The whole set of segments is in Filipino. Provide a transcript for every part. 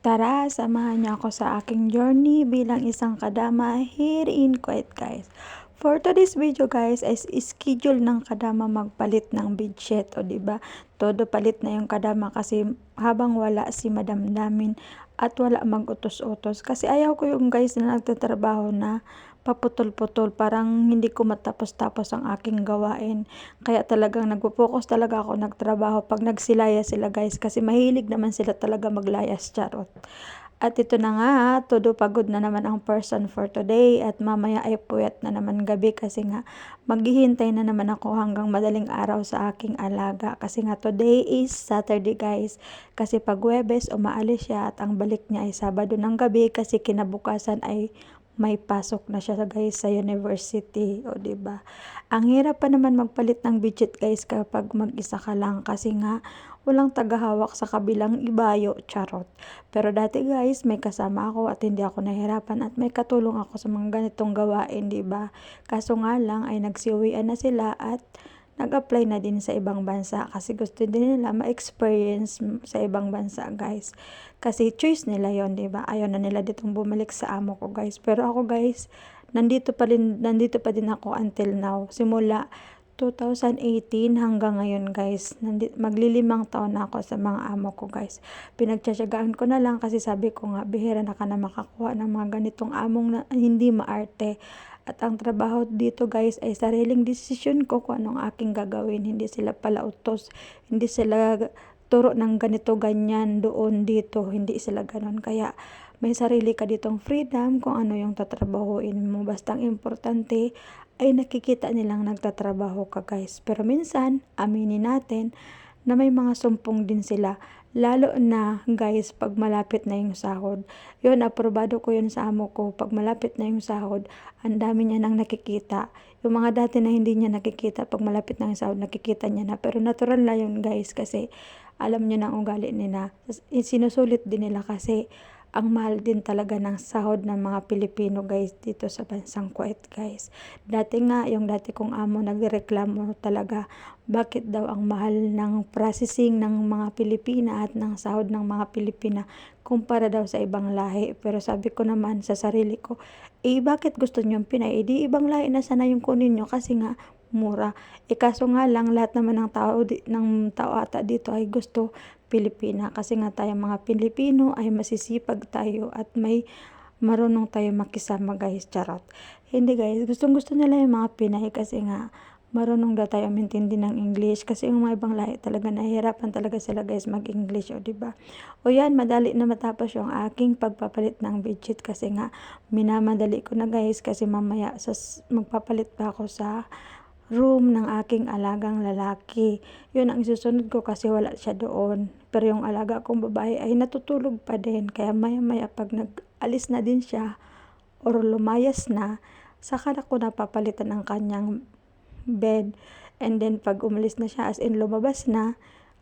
Tara, samahan niyo ako sa aking journey bilang isang kadama here in Kuwait, guys. For today's video, guys, is schedule ng kadama magpalit ng bedsheet, o diba? Todo palit na yung kadama kasi habang wala si madam namin at wala mag-utos-utos. Kasi ayaw ko yung guys na nagtatrabaho na paputol-putol, parang hindi ko matapos-tapos ang aking gawain. Kaya talagang nagpo-focus talaga ako nagtrabaho pag nagsilaya sila, guys, kasi mahilig naman sila talaga maglayas, charot. At ito na nga, todo pagod na naman ang person for today at mamaya ay puyat na naman gabi kasi nga maghihintay na naman ako hanggang madaling araw sa aking alaga kasi nga today is Saturday, guys, kasi pag Huwebes umaalis siya at ang balik niya ay Sabado ng gabi kasi kinabukasan ay may pasok na siya, guys, sa university, o diba? Ang hirap pa naman magpalit ng budget, guys, kapag mag-isa ka lang kasi nga walang tagahawak sa kabilang ibayo, charot. Pero dati, guys, may kasama ako at hindi ako nahirapan at may katulong ako sa mga ganitong gawain, diba? Kaso nga lang ay nagsiuwian na sila at nag-apply na din sa ibang bansa kasi gusto din nila ma-experience sa ibang bansa, guys. Kasi choice nila yon, di ba? Ayaw na nila ditong bumalik sa amo ko, guys. Pero ako, guys, nandito pa din ako until now. Simula 2018 hanggang ngayon, guys. Maglilimang taon na ako sa mga amo ko, guys. Pinagtsatsagaan ko na lang kasi sabi ko nga, bihira na ka na makakuha ng mga ganitong among na hindi maarte. At ang trabaho dito, guys, ay sariling desisyon ko kung anong aking gagawin. Hindi sila pala utos. Hindi sila turo ng ganito, ganyan, doon, dito. Hindi sila ganon. Kaya may sarili ka ditong freedom kung ano yung tatrabahuin mo. Basta ang importante ay nakikita nilang nagtatrabaho ka, guys. Pero minsan, aminin natin na may mga sumpong din sila. Lalo na, guys, pag malapit na yung sahod. Yun, aprobado ko yun sa amo ko. Pag malapit na yung sahod, ang dami niya nang nakikita. Yung mga dati na hindi niya nakikita, pag malapit na yung sahod, nakikita niya na. Pero natural na yun, guys, kasi alam niya na ang ugali nila. Sinusulit din nila kasi ang mahal din talaga ng sahod ng mga Pilipino, guys, dito sa bansang Kuwait, guys. Dati nga, yung dati kong amo nagreklamo talaga bakit daw ang mahal ng processing ng mga Pilipina at ng sahod ng mga Pilipina kumpara daw sa ibang lahi. Pero sabi ko naman sa sarili ko, bakit gusto niyo yung Pinay? Di ibang lahi na sana yung kunin nyo kasi nga mura. Kaso nga lang, lahat naman ng tao ata dito ay gusto Pilipina kasi nga tayo mga Pilipino ay masisipag tayo at may marunong tayo makisama, guys, charot. Hindi, guys, gustong-gusto nila yung mga Pinay kasi nga marunong daw tayo umintindi ng English kasi yung mga ibang lahi talaga nahihirapan talaga sila, guys, mag-English, o diba? O yan, madali na matapos yung aking pagpapalit ng bedsheet kasi nga minamadali ko na, guys, kasi mamaya magpapalit pa ako sa room ng aking alagang lalaki. Yun ang isusunod ko kasi wala siya doon. Pero yung alaga kong babae ay natutulog pa din. Kaya maya-maya pag nag-alis na din siya or lumayas na, saka na ko napapalitan ang kanyang bed. And then pag umalis na siya, as in lumabas na,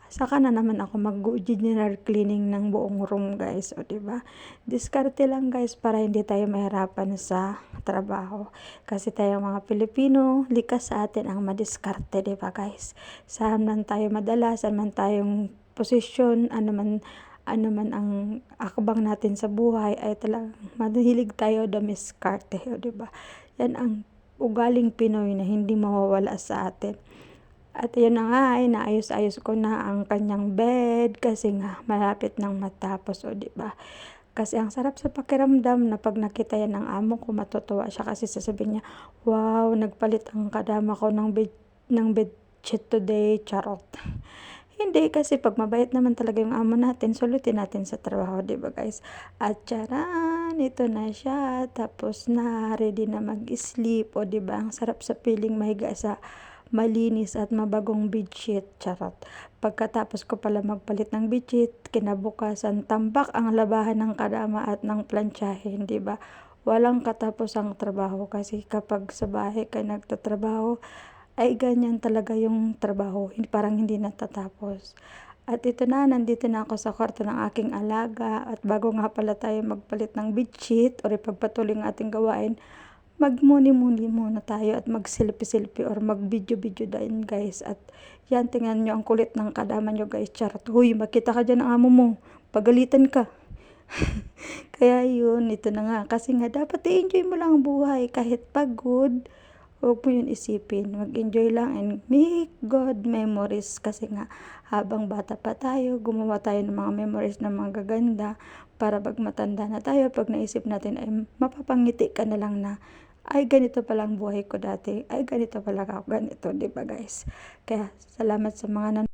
saka na naman ako mag-general cleaning ng buong room, guys, o diba? Diskarte lang, guys, para hindi tayo mahirapan sa trabaho. Kasi tayo mga Pilipino, likas sa atin ang madiskarte, diba, guys? Saan man tayo madala, saan man tayong posisyon, ano man ang akbang natin sa buhay, ay talagang mahilig tayo dumiskarte, o diba? Yan ang ugaling Pinoy na hindi mawawala sa atin. At yun na nga, ay naayos-ayos ko na ang kanyang bed kasi nga malapit nang matapos, o diba? Kasi ang sarap sa pakiramdam na pag nakita yan ng amo ko, matutuwa siya kasi sasabihin niya, wow, nagpalit ang kadama ko ng bedsheet today, charot. Hindi, kasi pag mabait naman talaga yung amo natin, sulutin natin sa trabaho, diba, guys? At charan, ito na siya, tapos na, ready na mag-sleep, o diba? Ang sarap sa feeling mahiga sa malinis at mabagong bedsheet, charot. Pagkatapos ko pala magpalit ng bedsheet, kinabukasan tambak ang labahan ng kadama at ng plantsahin, di ba? Walang katapos ang trabaho kasi kapag sa bahay ka nagtatrabaho, ay ganyan talaga yung trabaho, parang hindi natatapos. At ito na, nandito na ako sa kwarto ng aking alaga at bago nga pala tayo magpalit ng bedsheet o ipagpatuloy ang ating gawain, magmuni-muni muna tayo at mag-selfie-selfie or mag-video-video din, guys. At yan, tingnan nyo ang kulit ng kadama nyo, guys. Charot. Huy, makita ka dyan ng amo mo. Pagalitan ka. Kaya yun, ito na nga. Kasi nga, dapat i-enjoy mo lang ang buhay. Kahit pagod, huwag mo yun isipin. Mag-enjoy lang and make good memories. Kasi nga, habang bata pa tayo, gumawa tayo ng mga memories na mga gaganda. Para pag matanda na tayo, pag naisip natin, ay mapapangiti ka na lang na, ay ganito pala ang buhay ko dati. Ay ganito pala ako, ganito, di ba guys? Kaya, salamat sa mga